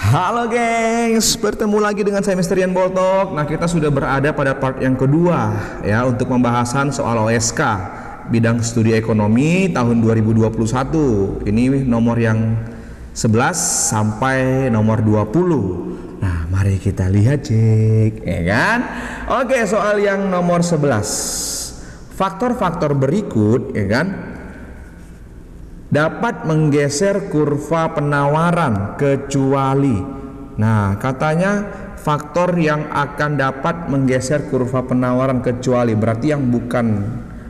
Halo gengs, bertemu lagi dengan saya Mr. Ian Boltok. Nah, kita sudah berada pada part yang kedua ya untuk pembahasan soal OSK bidang studi ekonomi tahun 2021. Ini nomor yang 11 sampai nomor 20. Nah, mari kita lihat cek, ya kan? Oke, soal yang nomor 11. Faktor-faktor berikut, ya kan, dapat menggeser kurva penawaran kecuali. Nah, katanya faktor yang akan dapat menggeser kurva penawaran kecuali berarti yang bukan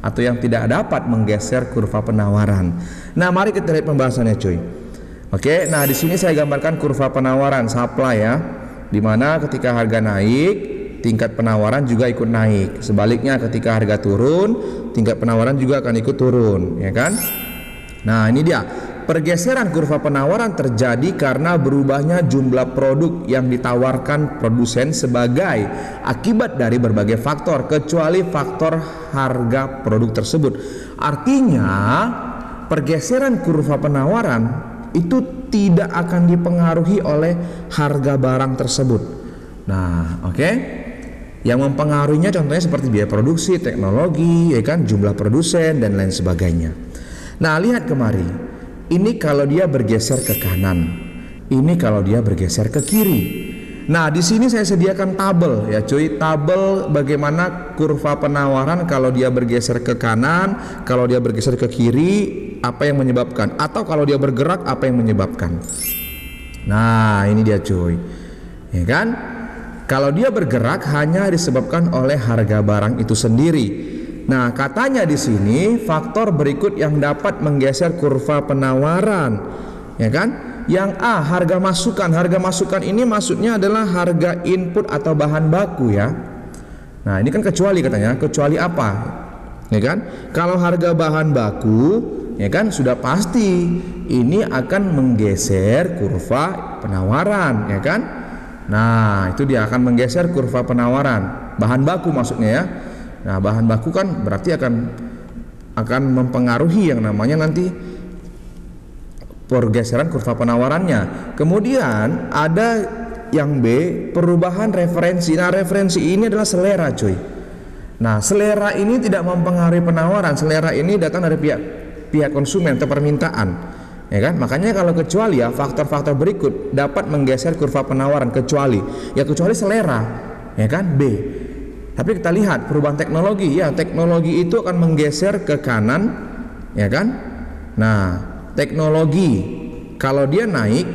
atau yang tidak dapat menggeser kurva penawaran. Nah, mari kita lihat pembahasannya, cuy. Oke, nah di sini saya gambarkan kurva penawaran supply ya. Dimana ketika harga naik, tingkat penawaran juga ikut naik. Sebaliknya ketika harga turun, tingkat penawaran juga akan ikut turun, ya kan? Nah, ini dia. Pergeseran kurva penawaran terjadi karena berubahnya jumlah produk yang ditawarkan produsen sebagai akibat dari berbagai faktor kecuali faktor harga produk tersebut. Artinya, pergeseran kurva penawaran itu tidak akan dipengaruhi oleh harga barang tersebut. Nah, oke. Yang mempengaruhinya contohnya seperti biaya produksi, teknologi, ya kan, jumlah produsen dan lain sebagainya. Nah, lihat kemari. Ini kalau dia bergeser ke kanan. Ini kalau dia bergeser ke kiri. Nah, di sini saya sediakan tabel ya, cuy. Tabel bagaimana kurva penawaran kalau dia bergeser ke kanan, kalau dia bergeser ke kiri, apa yang menyebabkan? Atau kalau dia bergerak, apa yang menyebabkan? Nah, ini dia, cuy. Ya kan? Kalau dia bergerak hanya disebabkan oleh harga barang itu sendiri. Nah, katanya di sini faktor berikut yang dapat menggeser kurva penawaran, ya kan? Yang A, harga masukan. Harga masukan ini maksudnya adalah harga input atau bahan baku ya. Nah, ini kan kecuali katanya. Kecuali apa? Ya kan? Kalau harga bahan baku, ya kan, sudah pasti ini akan menggeser kurva penawaran, ya kan? Nah, itu dia akan menggeser kurva penawaran. Bahan baku maksudnya ya. Nah, bahan baku kan berarti akan mempengaruhi yang namanya nanti pergeseran kurva penawarannya. Kemudian ada yang B, perubahan referensi. Nah, referensi ini adalah selera, cuy. Nah, selera ini tidak mempengaruhi penawaran. Selera ini datang dari pihak konsumen atau permintaan, ya kan? Makanya kalau kecuali ya, faktor-faktor berikut dapat menggeser kurva penawaran kecuali selera, ya kan? B. Tapi kita lihat perubahan teknologi ya, teknologi itu akan menggeser ke kanan, ya kan? Nah, teknologi kalau dia naik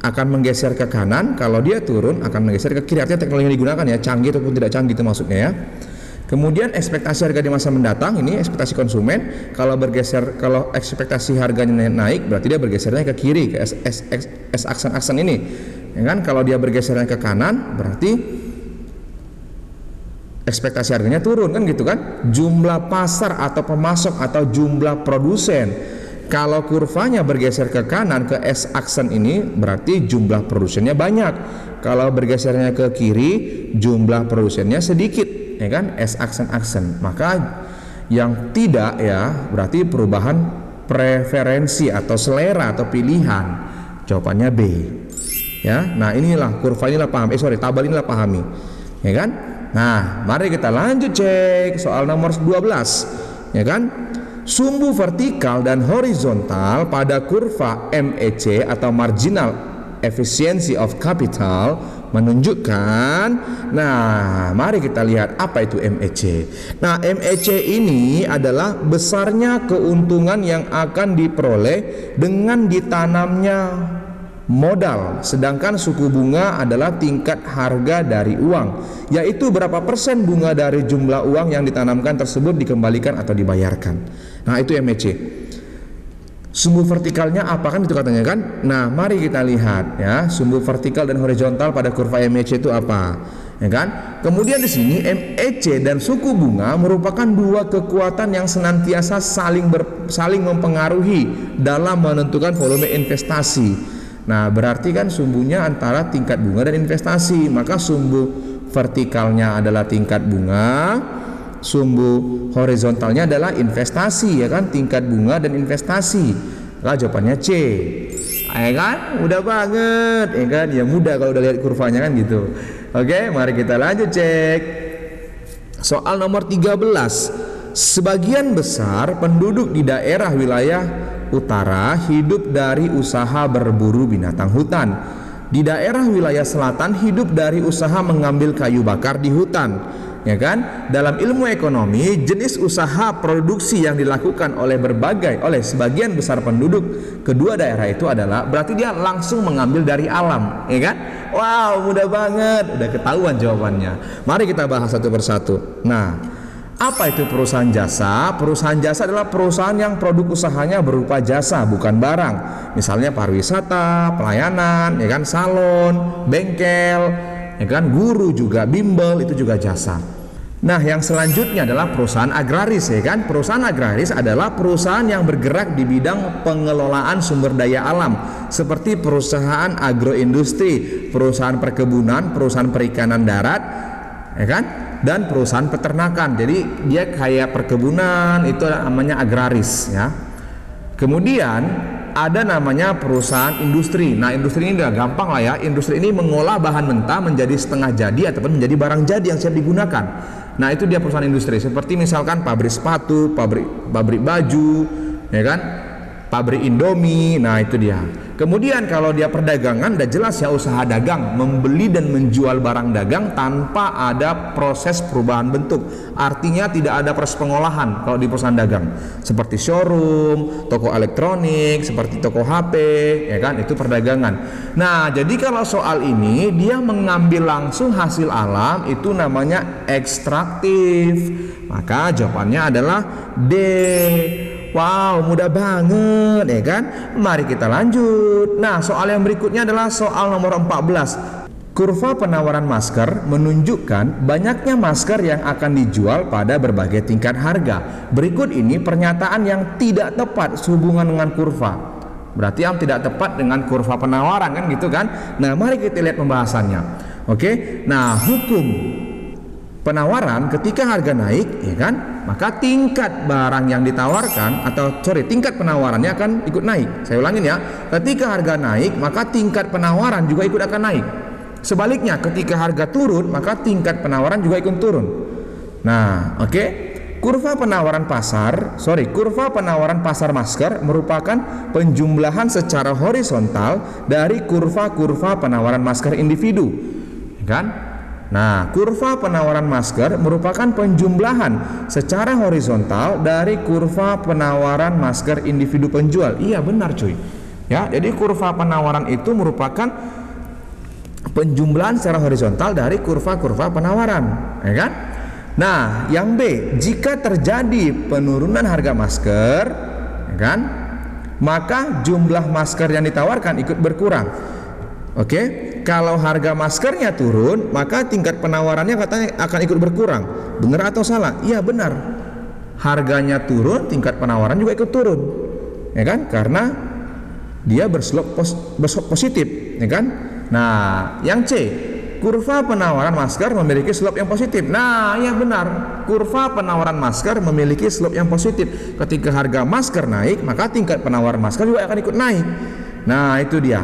akan menggeser ke kanan, kalau dia turun akan menggeser ke kiri. Artinya teknologi yang digunakan ya, canggih ataupun tidak canggih itu maksudnya ya. Kemudian ekspektasi harga di masa mendatang, ini ekspektasi konsumen. Kalau ekspektasi harganya naik, berarti dia bergesernya ke kiri, ke aksen ini, ya kan? Kalau dia bergesernya ke kanan, berarti ekspektasi harganya turun, kan gitu kan? Jumlah pasar atau pemasok atau jumlah produsen. Kalau kurvanya bergeser ke kanan ke S-aksen ini berarti jumlah produsennya banyak. Kalau bergesernya ke kiri jumlah produsennya sedikit, ya kan? S-aksen. Maka yang tidak ya berarti perubahan preferensi atau selera atau pilihan. Jawabannya B. Ya. Nah, inilah kurva inilah pahami. Tabel inilah pahami. Ya kan? Nah, mari kita lanjut cek soal nomor 12, ya kan? Sumbu vertikal dan horizontal pada kurva MEC atau marginal efficiency of capital menunjukkan. Nah, mari kita lihat apa itu MEC. Nah, MEC ini adalah besarnya keuntungan yang akan diperoleh dengan ditanamnya modal, sedangkan suku bunga adalah tingkat harga dari uang, yaitu berapa persen bunga dari jumlah uang yang ditanamkan tersebut dikembalikan atau dibayarkan. Nah, itu MEC. Sumbu vertikalnya apa kan itu katanya kan? Nah, mari kita lihat ya, sumbu vertikal dan horizontal pada kurva MEC itu apa, ya kan? Kemudian di sini MEC dan suku bunga merupakan dua kekuatan yang senantiasa saling mempengaruhi dalam menentukan volume investasi. Nah, berarti kan sumbunya antara tingkat bunga dan investasi. Maka sumbu vertikalnya adalah tingkat bunga, sumbu horizontalnya adalah investasi, ya kan, tingkat bunga dan investasi. Lah jawabannya C. Ya kan? Mudah banget, ya kan? Ya mudah kalau udah lihat kurvanya kan gitu. Oke, mari kita lanjut cek. Soal nomor 13. Sebagian besar penduduk di daerah wilayah utara hidup dari usaha berburu binatang hutan. Di daerah wilayah selatan hidup dari usaha mengambil kayu bakar di hutan. Ya kan? Dalam ilmu ekonomi, jenis usaha produksi yang dilakukan oleh sebagian besar penduduk kedua daerah itu adalah, berarti dia langsung mengambil dari alam, ya kan? Wow, mudah banget, udah ketahuan jawabannya. Mari kita bahas satu persatu. Nah, apa itu perusahaan jasa? Perusahaan jasa adalah perusahaan yang produk usahanya berupa jasa, bukan barang. Misalnya pariwisata, pelayanan, ya kan, salon, bengkel, ya kan, guru juga, bimbel, itu juga jasa. Nah, yang selanjutnya adalah perusahaan agraris, ya kan? Perusahaan agraris adalah perusahaan yang bergerak di bidang pengelolaan sumber daya alam, seperti perusahaan agroindustri, perusahaan perkebunan, perusahaan perikanan darat, ya kan? Dan perusahaan peternakan. Jadi dia kayak perkebunan, itu namanya agraris, ya. Kemudian ada namanya perusahaan industri. Nah, industri ini udah gampang lah ya. Industri ini mengolah bahan mentah menjadi setengah jadi ataupun menjadi barang jadi yang siap digunakan. Nah, itu dia perusahaan industri. Seperti misalkan pabrik sepatu, pabrik baju, ya kan? Pabrik Indomie. Nah, itu dia. Kemudian kalau dia perdagangan, udah jelas ya, usaha dagang, membeli dan menjual barang dagang tanpa ada proses perubahan bentuk. Artinya tidak ada proses pengolahan kalau di perusahaan dagang. Seperti showroom, toko elektronik, seperti toko HP, ya kan? Itu perdagangan. Nah, jadi kalau soal ini dia mengambil langsung hasil alam, itu namanya ekstraktif. Maka jawabannya adalah D. Wow, mudah banget, ya kan? Mari kita lanjut. Nah, soal yang berikutnya adalah soal nomor 14. Kurva penawaran masker menunjukkan banyaknya masker yang akan dijual pada berbagai tingkat harga. Berikut ini pernyataan yang tidak tepat sehubungan dengan kurva. Berarti yang tidak tepat dengan kurva penawaran, kan gitu kan? Nah, mari kita lihat pembahasannya. Oke. Nah, hukum penawaran ketika harga naik, ya kan, maka tingkat barang yang ditawarkan tingkat penawarannya akan ikut naik. Saya ulangin ya, ketika harga naik maka tingkat penawaran juga ikut akan naik. Sebaliknya, ketika harga turun maka tingkat penawaran juga ikut turun. Nah, oke. Kurva penawaran pasar masker merupakan penjumlahan secara horizontal dari kurva-kurva penawaran masker individu, ya kan? Nah, kurva penawaran masker merupakan penjumlahan secara horizontal dari kurva penawaran masker individu penjual. Iya, benar cuy. Ya, jadi kurva penawaran itu merupakan penjumlahan secara horizontal dari kurva-kurva penawaran, ya kan? Nah, yang B, jika terjadi penurunan harga masker, ya kan, maka jumlah masker yang ditawarkan ikut berkurang. Oke. Kalau harga maskernya turun, maka tingkat penawarannya katanya akan ikut berkurang. Benar atau salah? Iya, benar. Harganya turun, tingkat penawaran juga ikut turun, ya kan? Karena dia berslop positif, ya kan? Nah, yang C, kurva penawaran masker memiliki slop yang positif. Nah, ya benar. Kurva penawaran masker memiliki slop yang positif. Ketika harga masker naik, maka tingkat penawaran masker juga akan ikut naik. Nah, itu dia.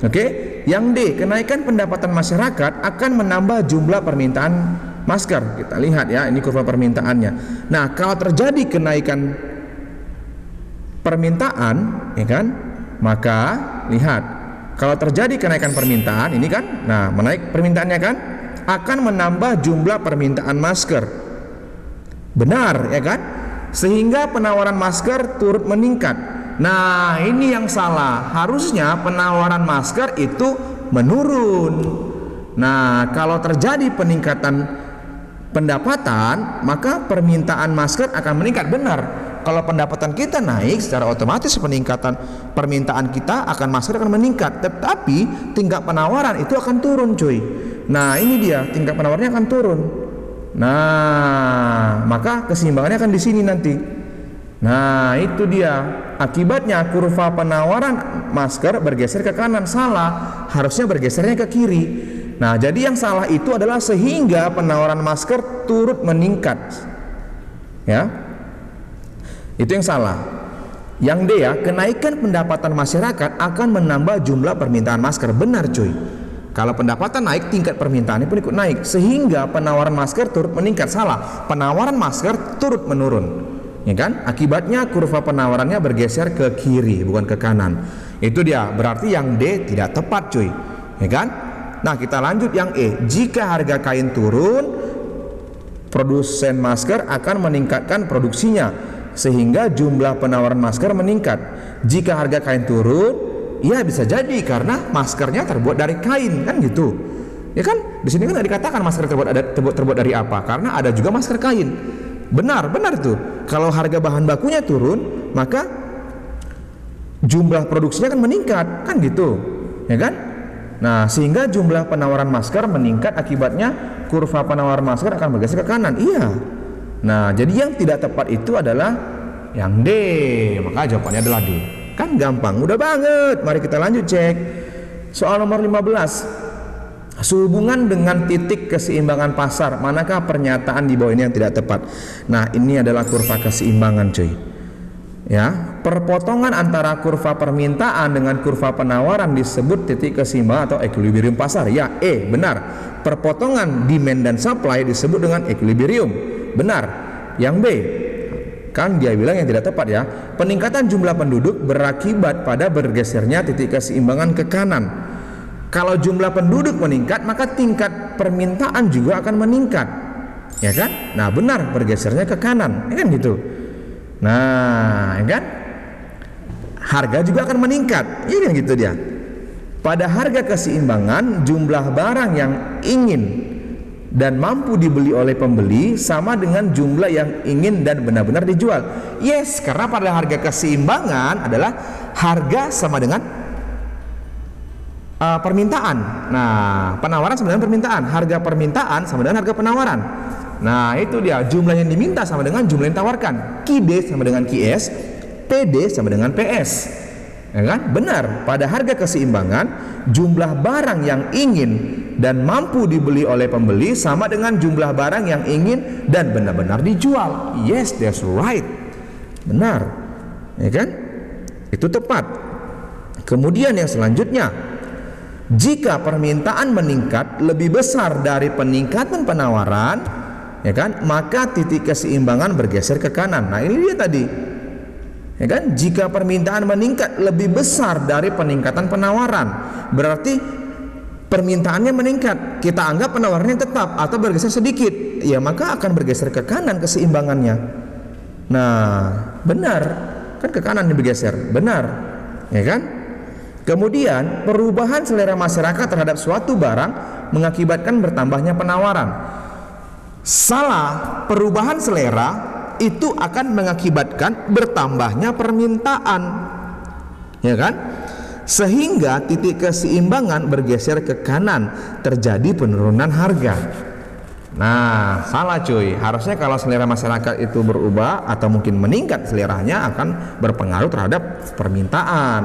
Oke. Yang D, kenaikan pendapatan masyarakat akan menambah jumlah permintaan masker. Kita lihat ya, ini kurva permintaannya. Nah, kalau terjadi kenaikan permintaan, ya kan, maka lihat, kalau terjadi kenaikan permintaan ini kan, nah, menaik permintaannya kan, akan menambah jumlah permintaan masker. Benar, ya kan? Sehingga penawaran masker turut meningkat. Nah, ini yang salah. Harusnya penawaran masker itu menurun. Nah, kalau terjadi peningkatan pendapatan, maka permintaan masker akan meningkat. Benar. Kalau pendapatan kita naik, secara otomatis peningkatan permintaan kita akan masker akan meningkat. Tetapi tingkat penawaran itu akan turun, cuy. Nah, ini dia, tingkat penawarannya akan turun. Nah, maka keseimbangannya akan di sini nanti. Nah, itu dia. Akibatnya kurva penawaran masker bergeser ke kanan. Salah, harusnya bergesernya ke kiri. Nah, jadi yang salah itu adalah sehingga penawaran masker turut meningkat. Ya. Itu yang salah. Yang D ya, kenaikan pendapatan masyarakat akan menambah jumlah permintaan masker. Benar cuy. Kalau pendapatan naik, tingkat permintaannya pun ikut naik, sehingga penawaran masker turut meningkat. Salah, penawaran masker turut menurun, ya kan? Akibatnya kurva penawarannya bergeser ke kiri, bukan ke kanan. Itu dia, berarti yang D tidak tepat cuy, ya kan? Nah, kita lanjut yang E. Jika harga kain turun, produsen masker akan meningkatkan produksinya, sehingga jumlah penawaran masker meningkat. Jika harga kain turun, ya bisa jadi karena maskernya terbuat dari kain, kan gitu. Ya kan? Di sini kan dikatakan masker terbuat dari apa? Karena ada juga masker kain. Benar tuh. Kalau harga bahan bakunya turun, maka jumlah produksinya akan meningkat, kan gitu. Ya kan? Nah, sehingga jumlah penawaran masker meningkat, akibatnya kurva penawaran masker akan bergeser ke kanan. Iya. Nah, jadi yang tidak tepat itu adalah yang D. Maka jawabannya adalah D. Kan gampang, mudah banget. Mari kita lanjut cek. Soal nomor 15. Sehubungan dengan titik keseimbangan pasar, manakah pernyataan di bawah ini yang tidak tepat? Nah, ini adalah kurva keseimbangan cuy. Ya, perpotongan antara kurva permintaan dengan kurva penawaran disebut titik keseimbangan atau equilibrium pasar. Ya, E, benar. Perpotongan demand dan supply disebut dengan equilibrium. Benar. Yang B, kan dia bilang yang tidak tepat ya. Peningkatan jumlah penduduk berakibat pada bergesernya titik keseimbangan ke kanan. Kalau jumlah penduduk meningkat, maka tingkat permintaan juga akan meningkat, ya kan? Nah, benar, bergesernya ke kanan, ya kan gitu. Nah, ya kan? Harga juga akan meningkat, ya kan gitu dia. Pada harga keseimbangan, jumlah barang yang ingin dan mampu dibeli oleh pembeli sama dengan jumlah yang ingin dan benar-benar dijual. Yes, karena pada harga keseimbangan adalah harga sama dengan permintaan. Nah, penawaran sama dengan permintaan, harga permintaan sama dengan harga penawaran. Nah, itu dia, jumlah yang diminta sama dengan jumlah yang ditawarkan. QD sama dengan QS, PD sama dengan PS. Ya kan? Benar, pada harga keseimbangan jumlah barang yang ingin dan mampu dibeli oleh pembeli sama dengan jumlah barang yang ingin dan benar-benar dijual. Yes, that's right. Benar. Ya kan? Itu tepat. Kemudian yang selanjutnya, jika permintaan meningkat lebih besar dari peningkatan penawaran, ya kan, maka titik keseimbangan bergeser ke kanan. Nah, ini dia tadi. Ya kan? Jika permintaan meningkat lebih besar dari peningkatan penawaran, berarti permintaannya meningkat. Kita anggap penawarannya tetap atau bergeser sedikit, ya maka akan bergeser ke kanan keseimbangannya. Nah, benar. Kan ke kanan bergeser. Benar. Ya kan? Kemudian perubahan selera masyarakat terhadap suatu barang mengakibatkan bertambahnya penawaran. Salah, perubahan selera itu akan mengakibatkan bertambahnya permintaan, ya kan? Sehingga titik keseimbangan bergeser ke kanan, terjadi penurunan harga. Nah, salah cuy. Harusnya kalau selera masyarakat itu berubah atau mungkin meningkat, seleranya akan berpengaruh terhadap permintaan.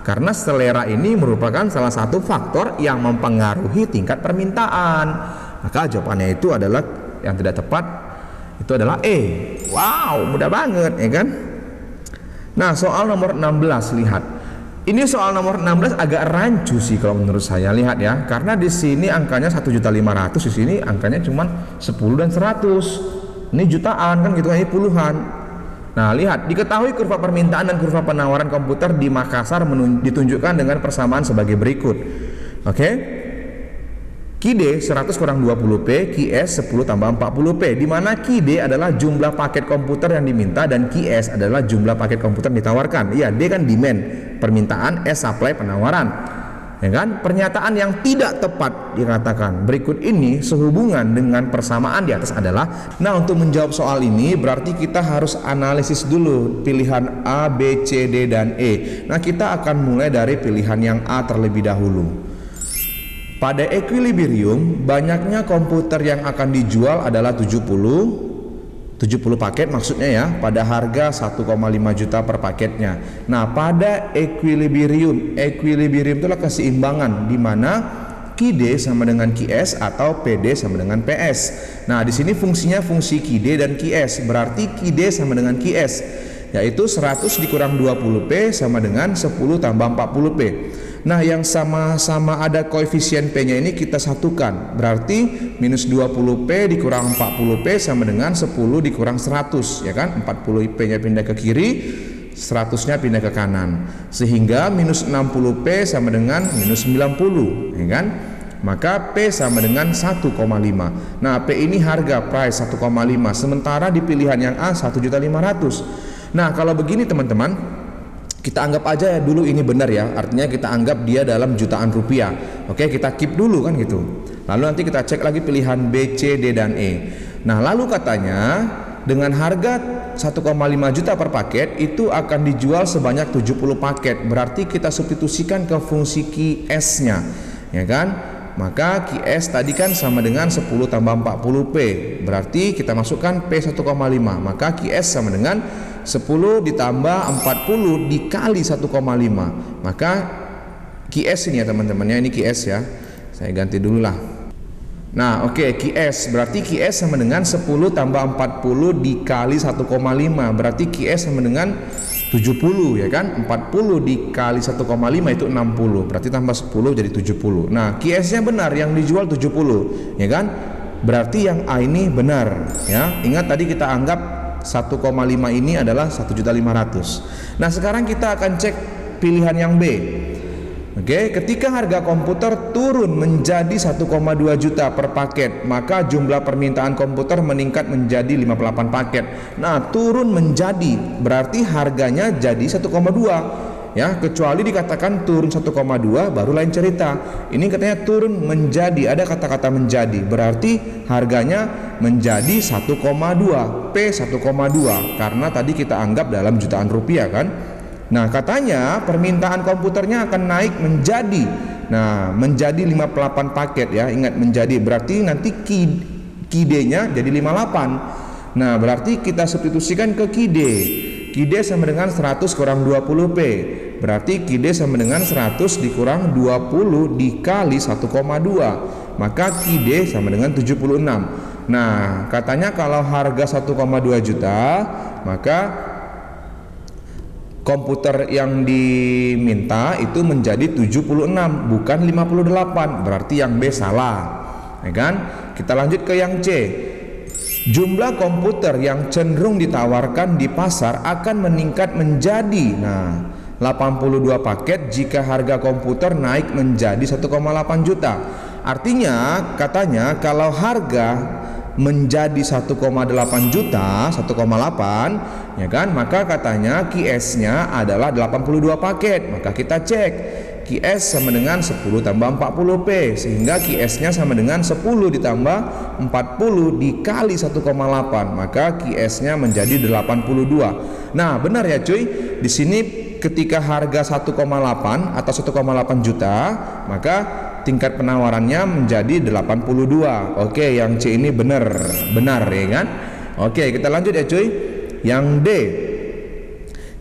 Karena selera ini merupakan salah satu faktor yang mempengaruhi tingkat permintaan. Maka jawabannya itu adalah yang tidak tepat, itu adalah E. Wow, mudah banget, ya kan? Nah, soal nomor 16, lihat. Ini soal nomor 16 agak rancu sih kalau menurut saya. Lihat ya, karena di sini angkanya 1.500.000, di sini angkanya cuma 10 dan 100. Ini jutaan kan gitu, ini puluhan. Nah, lihat, diketahui kurva permintaan dan kurva penawaran komputer di Makassar ditunjukkan dengan persamaan sebagai berikut. Oke? QD 100 kurang 20P, QS 10 tambah 40P, di mana QD adalah jumlah paket komputer yang diminta dan QS adalah jumlah paket komputer yang ditawarkan. Iya, D kan demand, permintaan, S supply, penawaran. Ya kan? Pernyataan yang tidak tepat dikatakan berikut ini sehubungan dengan persamaan di atas adalah. Nah, untuk menjawab soal ini berarti kita harus analisis dulu pilihan A, B, C, D, dan E. Nah, kita akan mulai dari pilihan yang A terlebih dahulu. Pada equilibrium, banyaknya komputer yang akan dijual adalah 70 paket maksudnya ya, pada harga 1,5 juta per paketnya. Nah, pada equilibrium itulah keseimbangan di mana QD sama dengan QS atau PD sama dengan PS. Nah, di sini fungsinya fungsi QD dan QS, berarti QD sama dengan QS. yaitu 100 dikurang 20P sama dengan 10 tambah 40P. Nah, yang sama-sama ada koefisien P-nya ini kita satukan. Berarti minus 20P dikurang 40P sama dengan 10 dikurang 100, ya kan? 40P-nya pindah ke kiri, 100-nya pindah ke kanan. Sehingga minus 60P sama dengan minus 90, ya kan? Maka P sama dengan 1,5. Nah, P ini harga price 1,5, sementara di pilihan yang A 1.500.000. Nah, kalau begini teman-teman, kita anggap aja ya dulu ini benar ya, artinya kita anggap dia dalam jutaan rupiah. Oke, kita keep dulu kan gitu. Lalu nanti kita cek lagi pilihan B, C, D, dan E. Nah, lalu katanya dengan harga 1,5 juta per paket itu akan dijual sebanyak 70 paket. Berarti kita substitusikan ke fungsi QS-nya, ya kan? Maka QS tadi kan sama dengan 10 tambah 40P. Berarti kita masukkan P 1,5. Maka QS sama dengan 10 ditambah 40 dikali 1,5. Maka QS ini ya teman-teman ya, ini QS ya. Saya ganti dulu lah. Nah, oke, QS berarti QS sama dengan 10 tambah 40 dikali 1,5. Berarti QS sama dengan 70, ya kan? 40 dikali 1,5 itu 60. Berarti tambah 10 jadi 70. Nah, QS-nya benar, yang dijual 70, ya kan? Berarti yang A ini benar, ya. Ingat tadi kita anggap 1,5 ini adalah 1.500.000. Nah, sekarang kita akan cek pilihan yang B. Oke, ketika harga komputer turun menjadi 1,2 juta per paket, maka jumlah permintaan komputer meningkat menjadi 58 paket. Nah, turun menjadi berarti harganya jadi 1,2, ya, kecuali dikatakan turun 1,2 baru lain cerita. Ini katanya turun menjadi, ada kata-kata menjadi, berarti harganya menjadi 1,2, P 1,2, karena tadi kita anggap dalam jutaan rupiah kan. Nah, katanya permintaan komputernya akan naik menjadi, nah, menjadi 58 paket ya. Ingat menjadi, berarti nanti KID-nya jadi 58. Nah, berarti kita substitusikan ke KID. KID sama dengan 100 kurang 20P. Berarti KID sama dengan 100 dikurang 20 dikali 1,2. Maka KID sama dengan 76. Nah, katanya kalau harga 1,2 juta, maka komputer yang diminta itu menjadi 76, bukan 58. Berarti yang B salah, ya kan? Kita lanjut ke yang C. Jumlah komputer yang cenderung ditawarkan di pasar akan meningkat menjadi, nah, 82 paket jika harga komputer naik menjadi 1,8 juta. Artinya katanya kalau harga menjadi 1,8 juta, 1,8, ya kan, maka katanya QS-nya adalah 82 paket. Maka kita cek QS sama dengan 10 tambah 40P, sehingga QS-nya sama dengan 10 ditambah 40 dikali 1,8, maka QS-nya menjadi 82. Nah, benar ya cuy, di sini ketika harga 1,8 atau 1,8 juta, maka tingkat penawarannya menjadi 82. Oke, yang C ini benar ya kan? Oke, kita lanjut ya cuy. Yang D.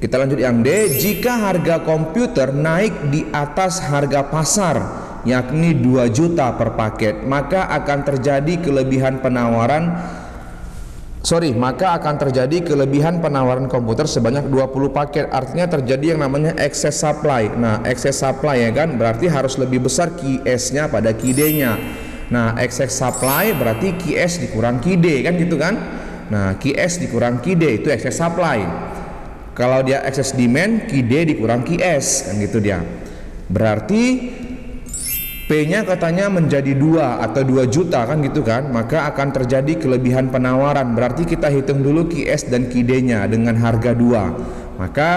Kita lanjut yang D. Jika harga komputer naik di atas harga pasar, yakni 2 juta per paket, maka akan terjadi kelebihan penawaran komputer sebanyak 20 paket. Artinya terjadi yang namanya excess supply. Nah, excess supply ya kan, berarti harus lebih besar QS-nya pada QD-nya. Nah, excess supply berarti QS dikurang QD kan gitu kan. Nah, QS dikurang QD itu excess supply. Kalau dia excess demand, QD dikurang QS kan gitu dia. Berarti P-nya katanya menjadi 2 atau 2 juta kan gitu kan, maka akan terjadi kelebihan penawaran. Berarti kita hitung dulu QS dan QD-nya dengan harga 2. Maka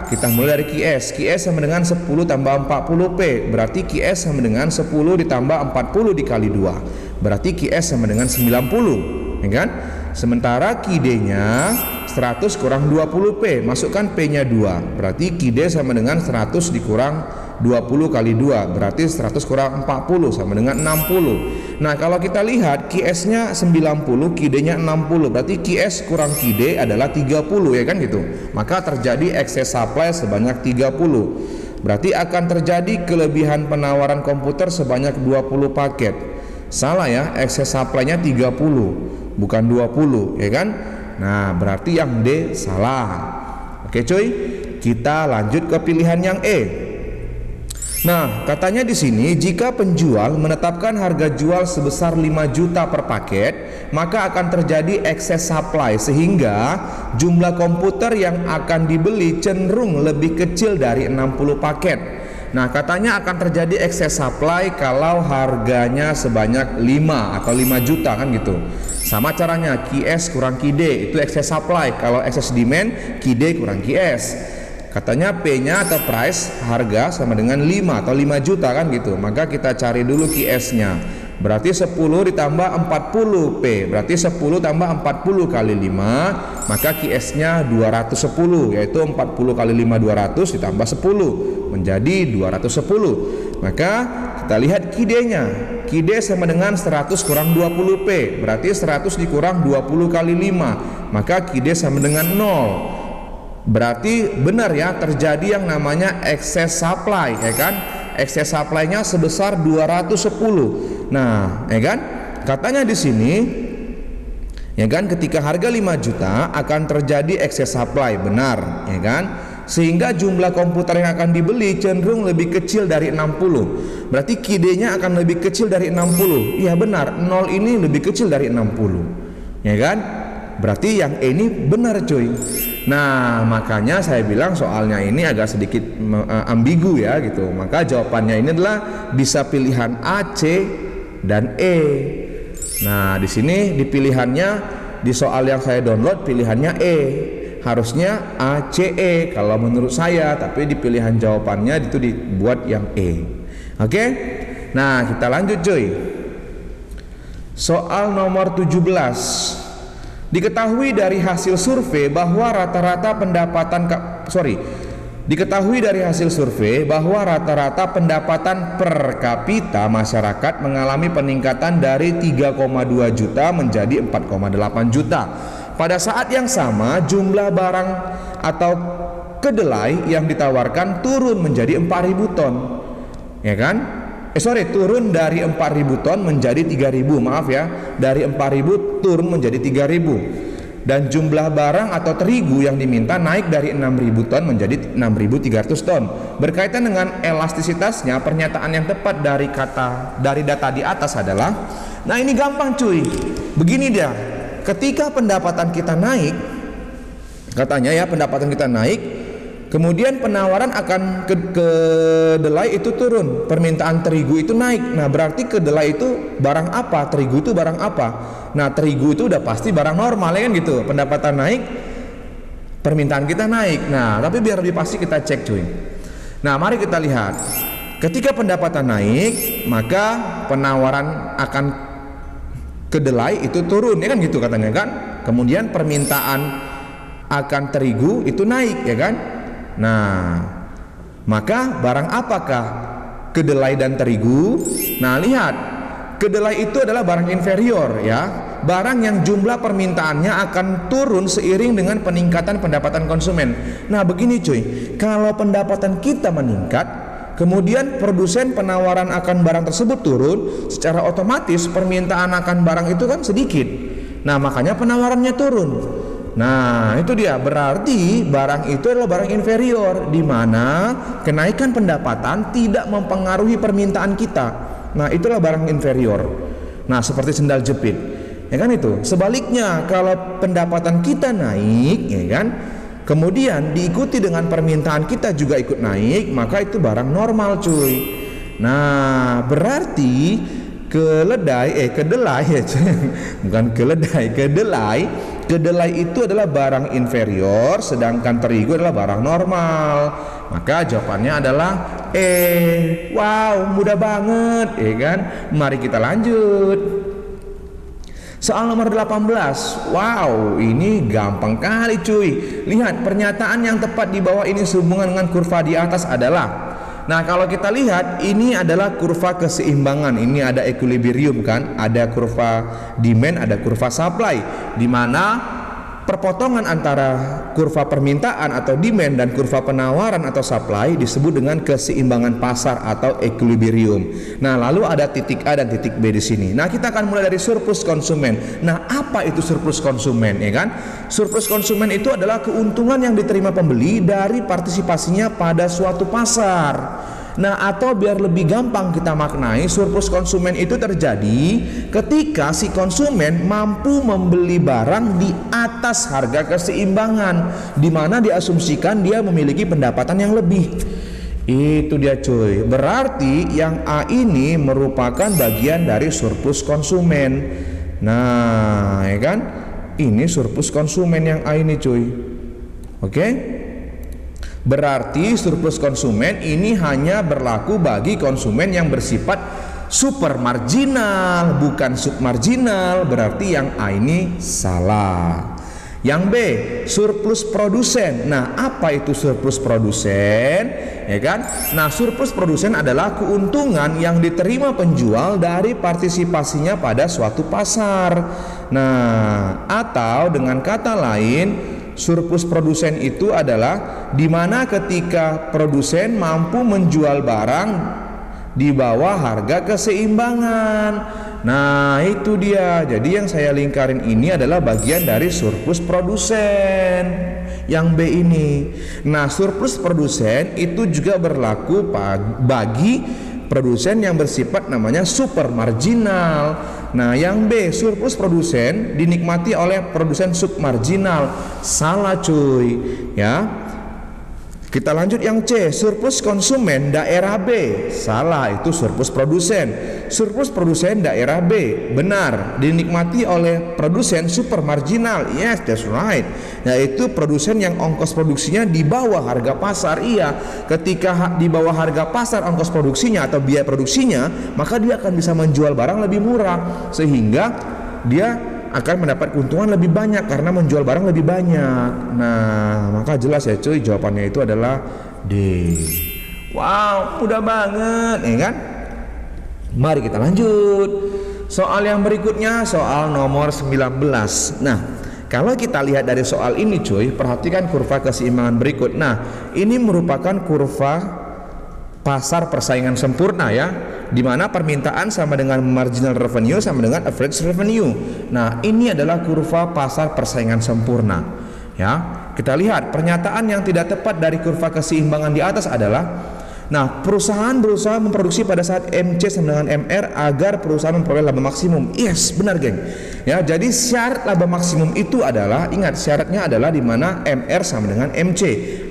kita mulai dari QS. QS sama dengan 10 tambah 40P. Berarti QS sama dengan 10 ditambah 40 dikali 2. Berarti QS sama dengan 90, ya kan? Sementara QD-nya 100 kurang 20P, masukkan P-nya 2. Berarti QD sama dengan 100 dikurang 20 kali 2, berarti 100 kurang 40 sama dengan 60. Nah, kalau kita lihat QS-nya 90, QD-nya 60, berarti QS kurang QD adalah 30 ya kan gitu. Maka terjadi excess supply sebanyak 30. Berarti akan terjadi kelebihan penawaran komputer sebanyak 20 paket. Salah ya, excess supply-nya 30, bukan 20 ya kan. Nah, berarti yang D salah. Oke cuy, kita lanjut ke pilihan yang E. Nah, katanya di sini jika penjual menetapkan harga jual sebesar 5 juta per paket, maka akan terjadi excess supply sehingga jumlah komputer yang akan dibeli cenderung lebih kecil dari 60 paket. Nah, katanya akan terjadi excess supply kalau harganya sebanyak 5 atau 5 juta kan gitu. Sama caranya QS kurang QD itu excess supply, kalau excess demand QD kurang QS. Katanya P-nya atau price harga sama dengan 5 atau 5 juta kan gitu. Maka kita cari dulu QS-nya. Berarti 10 ditambah 40 P. Berarti 10 tambah 40 kali 5, maka QS-nya 210, yaitu 40 kali 5 200 ditambah 10 menjadi 210. Maka kita lihat QD-nya. QD sama dengan 100 kurang 20 P. Berarti 100 dikurang 20 kali 5, maka QD sama dengan 0. Berarti benar ya, terjadi yang namanya excess supply, ya kan? Excess supply-nya sebesar 210. Nah, ya kan? Katanya di sini, ya kan, ketika harga 5 juta akan terjadi excess supply, benar, ya kan? Sehingga jumlah komputer yang akan dibeli cenderung lebih kecil dari 60. Berarti QD-nya akan lebih kecil dari 60. Iya benar, 0 ini lebih kecil dari 60. Ya kan? Berarti yang ini benar cuy. Nah, makanya saya bilang soalnya ini agak sedikit ambigu ya gitu. Maka jawabannya ini adalah bisa pilihan A, C, dan E. Nah, di sini di pilihannya, di soal yang saya download pilihannya E. Harusnya A, C, E kalau menurut saya, tapi di pilihan jawabannya itu dibuat yang E. Oke? Nah, kita lanjut cuy. Soal nomor 17. Diketahui dari hasil survei bahwa rata-rata pendapatan per kapita masyarakat mengalami peningkatan dari 3,2 juta menjadi 4,8 juta. Pada saat yang sama, jumlah barang atau kedelai yang ditawarkan turun menjadi 4.000 ton. Ya kan? Turun dari 4.000 ton menjadi 3.000, maaf ya, dari 4.000 turun menjadi 3.000. Dan jumlah barang atau terigu yang diminta naik dari 6.000 ton menjadi 6.300 ton. Berkaitan dengan elastisitasnya, pernyataan yang tepat dari data di atas adalah, nah ini gampang cuy. Begini dia, ketika pendapatan kita naik, katanya ya pendapatan kita naik, kemudian penawaran akan kedelai itu turun, permintaan terigu itu naik. Nah, berarti kedelai itu barang apa? Terigu itu barang apa? Nah, terigu itu udah pasti barang normal ya kan gitu. Pendapatan naik, permintaan kita naik. Nah, tapi biar lebih pasti kita cek cuy. Nah, mari kita lihat. Ketika pendapatan naik, maka penawaran akan kedelai itu turun ya kan gitu katanya kan. Kemudian permintaan akan terigu itu naik ya kan. Nah, maka barang apakah kedelai dan terigu? Nah, lihat, kedelai itu adalah barang inferior ya, barang yang jumlah permintaannya akan turun seiring dengan peningkatan pendapatan konsumen. Nah, begini cuy, kalau pendapatan kita meningkat, kemudian produsen penawaran akan barang tersebut turun, secara otomatis permintaan akan barang itu kan sedikit. Nah, makanya penawarannya turun. Nah, itu dia, berarti barang itu adalah barang inferior, di mana kenaikan pendapatan tidak mempengaruhi permintaan kita. Nah, itulah barang inferior. Nah, seperti sendal jepit, ya kan itu. Sebaliknya, kalau pendapatan kita naik, ya kan, kemudian diikuti dengan permintaan kita juga ikut naik, maka itu barang normal, cuy. Nah, berarti kedelai ya, bukan kedelai itu adalah barang inferior, sedangkan terigu adalah barang normal. Maka jawabannya adalah E. Wow, mudah banget ya kan. Mari kita lanjut. Soal nomor 18. Wow, ini gampang kali cuy. Lihat, pernyataan yang tepat di bawah ini sehubungan dengan kurva di atas adalah, nah, kalau kita lihat ini adalah kurva keseimbangan. Ini ada equilibrium kan, ada kurva demand, ada kurva supply, di mana perpotongan antara kurva permintaan atau demand dan kurva penawaran atau supply disebut dengan keseimbangan pasar atau equilibrium. Nah, lalu ada titik A dan titik B di sini. Nah, kita akan mulai dari surplus konsumen. Nah, apa itu surplus konsumen, ya kan? Surplus konsumen itu adalah keuntungan yang diterima pembeli dari partisipasinya pada suatu pasar. Nah, atau biar lebih gampang kita maknai, surplus konsumen itu terjadi ketika si konsumen mampu membeli barang di atas harga keseimbangan, di mana diasumsikan dia memiliki pendapatan yang lebih. Itu dia cuy. Berarti yang A ini merupakan bagian dari surplus konsumen. Nah, ya kan? Ini surplus konsumen yang A ini cuy. Oke? Berarti surplus konsumen ini hanya berlaku bagi konsumen yang bersifat super marginal, bukan submarginal. Berarti yang A ini salah. Yang B, surplus produsen. Nah, apa itu surplus produsen? Ya kan? Nah, surplus produsen adalah keuntungan yang diterima penjual dari partisipasinya pada suatu pasar. Nah, atau dengan kata lain, surplus produsen itu adalah di mana ketika produsen mampu menjual barang di bawah harga keseimbangan. Nah, itu dia. Jadi yang saya lingkarin ini adalah bagian dari surplus produsen yang B ini. Nah, surplus produsen itu juga berlaku bagi produsen yang bersifat namanya super marginal. Nah, yang B, surplus produsen dinikmati oleh produsen submarginal. Salah cuy, ya. Kita lanjut yang C, surplus konsumen daerah B. Salah, itu surplus produsen. Surplus produsen daerah B, benar, dinikmati oleh produsen super marginal. Yes, that's right. Yaitu produsen yang ongkos produksinya di bawah harga pasar. Iya, ketika di bawah harga pasar ongkos produksinya atau biaya produksinya, maka dia akan bisa menjual barang lebih murah, sehingga dia akan mendapat keuntungan lebih banyak karena menjual barang lebih banyak. Nah, maka jelas ya cuy, jawabannya itu adalah D. Wow, mudah banget, ya kan? Mari kita lanjut. Soal yang berikutnya, soal nomor 19. Nah, kalau kita lihat dari soal ini cuy, perhatikan kurva keseimbangan berikut. Nah, ini merupakan kurva pasar persaingan sempurna ya, di mana permintaan sama dengan marginal revenue sama dengan average revenue. Nah, ini adalah kurva pasar persaingan sempurna ya. Kita lihat pernyataan yang tidak tepat dari kurva keseimbangan di atas adalah, nah, perusahaan berusaha memproduksi pada saat MC sama dengan MR agar perusahaan memperoleh laba maksimum. Yes, benar geng. Ya, jadi syarat laba maksimum itu adalah, ingat syaratnya adalah di mana MR sama dengan MC,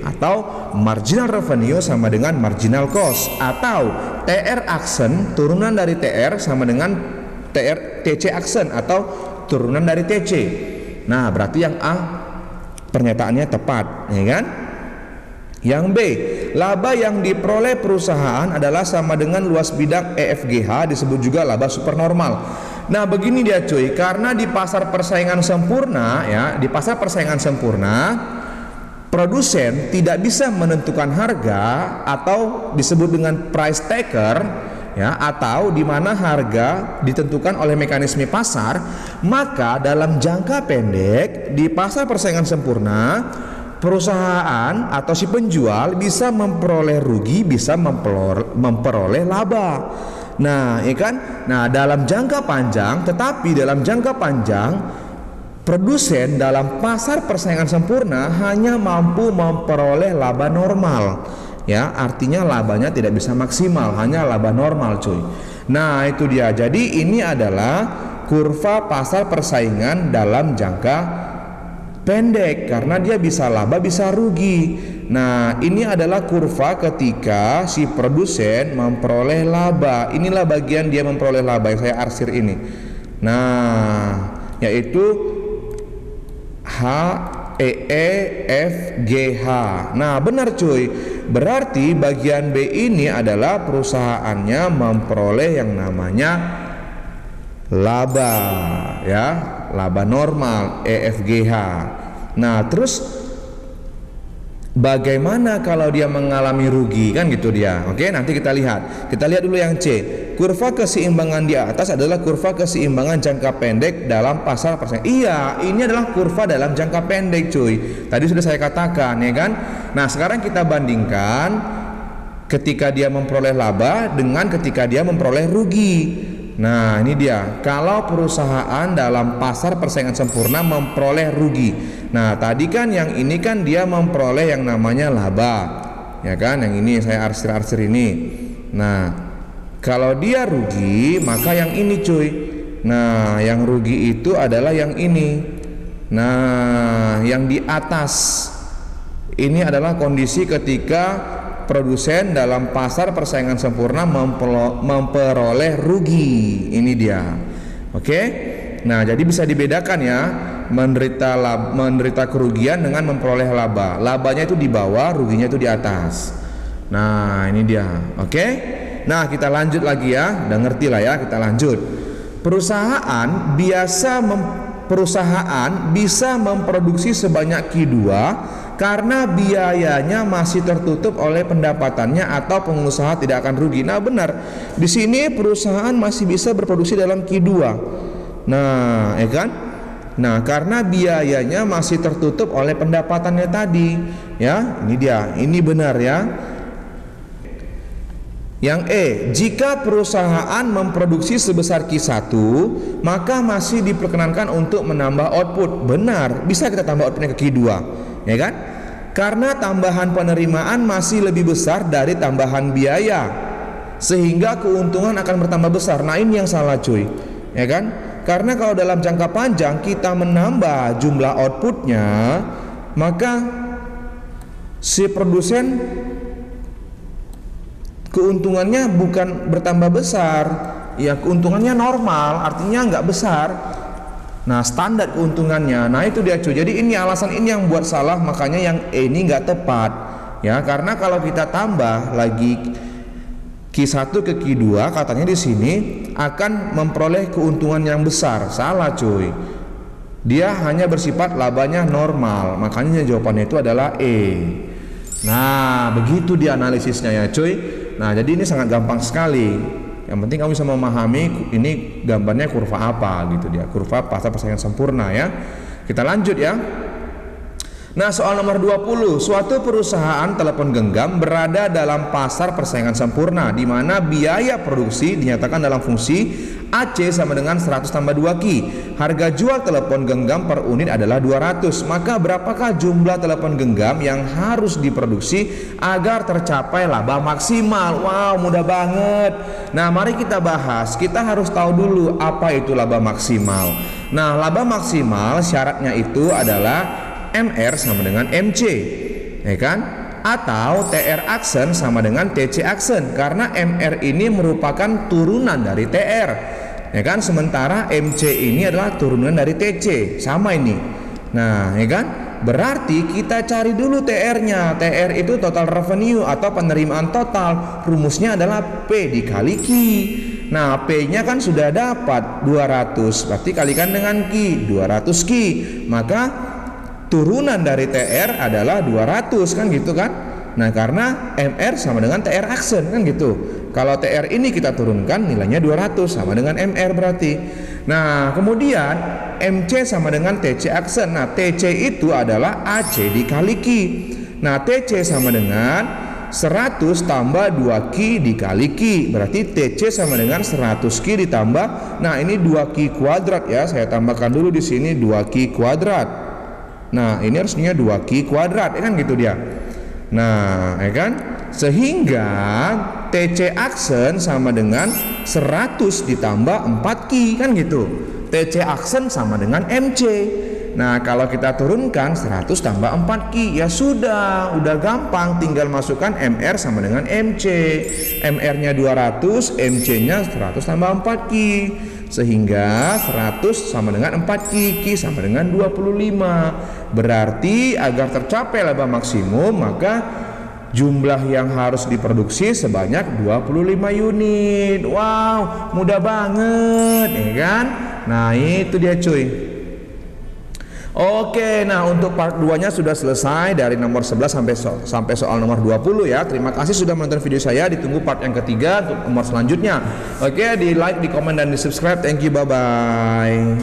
atau marginal revenue sama dengan marginal cost, atau TR action turunan dari TR sama dengan TC action atau turunan dari TC. Nah, berarti yang A pernyataannya tepat, ya kan? Yang B, laba yang diperoleh perusahaan adalah sama dengan luas bidang EFGH, disebut juga laba supernormal. Nah, begini dia cuy, karena di pasar persaingan sempurna ya, di pasar persaingan sempurna produsen tidak bisa menentukan harga atau disebut dengan price taker ya, atau di mana harga ditentukan oleh mekanisme pasar. Maka dalam jangka pendek di pasar persaingan sempurna, perusahaan atau si penjual bisa memperoleh rugi, bisa memperoleh laba. Nah, ya kan? Nah, dalam jangka panjang, tetapi dalam jangka panjang produsen dalam pasar persaingan sempurna hanya mampu memperoleh laba normal. Ya, artinya labanya tidak bisa maksimal, hanya laba normal, cuy. Nah, itu dia. Jadi ini adalah kurva pasar persaingan dalam jangka pendek, karena dia bisa laba bisa rugi. Nah, ini adalah kurva ketika si produsen memperoleh laba. Inilah bagian dia memperoleh laba yang saya arsir ini. Nah, yaitu H, E, E, F, G, H. Nah, benar cuy. Berarti bagian B ini adalah perusahaannya memperoleh yang namanya laba ya, laba normal EFGH. Nah, terus bagaimana kalau dia mengalami rugi, kan gitu dia. Oke, nanti kita lihat. Kita lihat dulu yang C. kurva keseimbangan di atas adalah kurva keseimbangan jangka pendek dalam pasar persaingan. Iya, ini adalah kurva dalam jangka pendek cuy. Tadi sudah saya katakan ya kan. Nah sekarang kita bandingkan ketika dia memperoleh laba dengan ketika dia memperoleh rugi. Nah ini dia, kalau perusahaan dalam pasar persaingan sempurna memperoleh rugi. Nah tadi kan yang ini kan dia memperoleh yang namanya laba, ya kan, yang ini saya arsir-arsir ini. Nah kalau dia rugi maka yang ini cuy. Nah yang rugi itu adalah yang ini. Nah yang di atas ini adalah kondisi ketika produsen dalam pasar persaingan sempurna memperoleh rugi. Ini dia. Oke. Nah, jadi bisa dibedakan ya, menderita kerugian dengan memperoleh laba. Labanya itu di bawah, ruginya itu di atas. Nah, ini dia. Oke. Nah, kita lanjut lagi ya. Udah ngerti lah ya, kita lanjut. Perusahaan bisa memproduksi sebanyak Q2 karena biayanya masih tertutup oleh pendapatannya atau pengusaha tidak akan rugi. Nah benar, di sini perusahaan masih bisa berproduksi dalam Q2. Nah ya kan. Nah karena biayanya masih tertutup oleh pendapatannya tadi. Ya ini dia, ini benar ya. Yang E, jika perusahaan memproduksi sebesar Q1 maka masih diperkenankan untuk menambah output. Benar, bisa kita tambah outputnya ke Q2, ya kan? Karena tambahan penerimaan masih lebih besar dari tambahan biaya, sehingga keuntungan akan bertambah besar. Nah ini yang salah cuy, ya kan? Karena kalau dalam jangka panjang kita menambah jumlah outputnya, maka si produsen keuntungannya bukan bertambah besar, ya keuntungannya normal, artinya nggak besar. Nah standar keuntungannya, nah itu dia cuy. Jadi ini alasan ini yang buat salah, makanya yang ini nggak tepat ya. Karena kalau kita tambah lagi Q1 ke Q2, katanya di sini akan memperoleh keuntungan yang besar. Salah cuy, dia hanya bersifat labanya normal, makanya jawabannya itu adalah E. Nah begitu dia analisisnya ya cuy. Nah jadi ini sangat gampang sekali. Yang penting kamu bisa memahami ini gambarnya kurva apa gitu dia. Kurva pasar persaingan sempurna ya. Kita lanjut ya. Nah soal nomor 20, suatu perusahaan telepon genggam berada dalam pasar persaingan sempurna di mana biaya produksi dinyatakan dalam fungsi AC sama dengan 100 tambah 2Q. Harga jual telepon genggam per unit adalah 200. Maka berapakah jumlah telepon genggam yang harus diproduksi agar tercapai laba maksimal? Wow, mudah banget. Nah, mari kita bahas. Kita harus tahu dulu apa itu laba maksimal. Nah, laba maksimal syaratnya itu adalah MR sama dengan MC, ya kan? Atau TR aksen sama dengan TC aksen, karena MR ini merupakan turunan dari TR, ya kan? Sementara MC ini adalah turunan dari TC, sama ini. Nah, ya kan? Berarti kita cari dulu TR-nya. TR itu total revenue atau penerimaan total. Rumusnya adalah P dikali Q. Nah, P-nya kan sudah dapat 200, berarti kalikan dengan Q, 200 Q. Maka turunan dari TR adalah 200 kan gitu kan. Nah karena MR sama dengan TR aksen kan gitu. Kalau TR ini kita turunkan nilainya 200 sama dengan MR berarti. Nah kemudian MC sama dengan TC aksen. Nah TC itu adalah AC dikali Q. Nah TC sama dengan 100 tambah 2Q dikali Q. Berarti TC sama dengan 100Q ditambah. Nah ini 2Q kuadrat ya. Saya tambahkan dulu di sini 2Q kuadrat. Nah ini harusnya 2Q kuadrat ya kan gitu dia. Nah ya kan, sehingga TC aksen sama dengan 100 ditambah 4Q kan gitu. TC aksen sama dengan MC. Nah kalau kita turunkan 100 tambah 4Q, ya sudah, udah gampang, tinggal masukkan MR sama dengan MC. MR nya 200, MC nya 100 tambah 4Q, sehingga 100 sama dengan 4Q, Q sama dengan 25. Berarti agar tercapai laba maksimum maka jumlah yang harus diproduksi sebanyak 25 unit. Wow, mudah banget ya kan. Nah itu dia cuy. Oke, nah untuk part 2-nya sudah selesai dari nomor 11 sampai soal nomor 20 ya. Terima kasih sudah menonton video saya. Ditunggu part yang ketiga untuk nomor selanjutnya. Oke, di like, di komen dan di subscribe. Thank you, bye bye.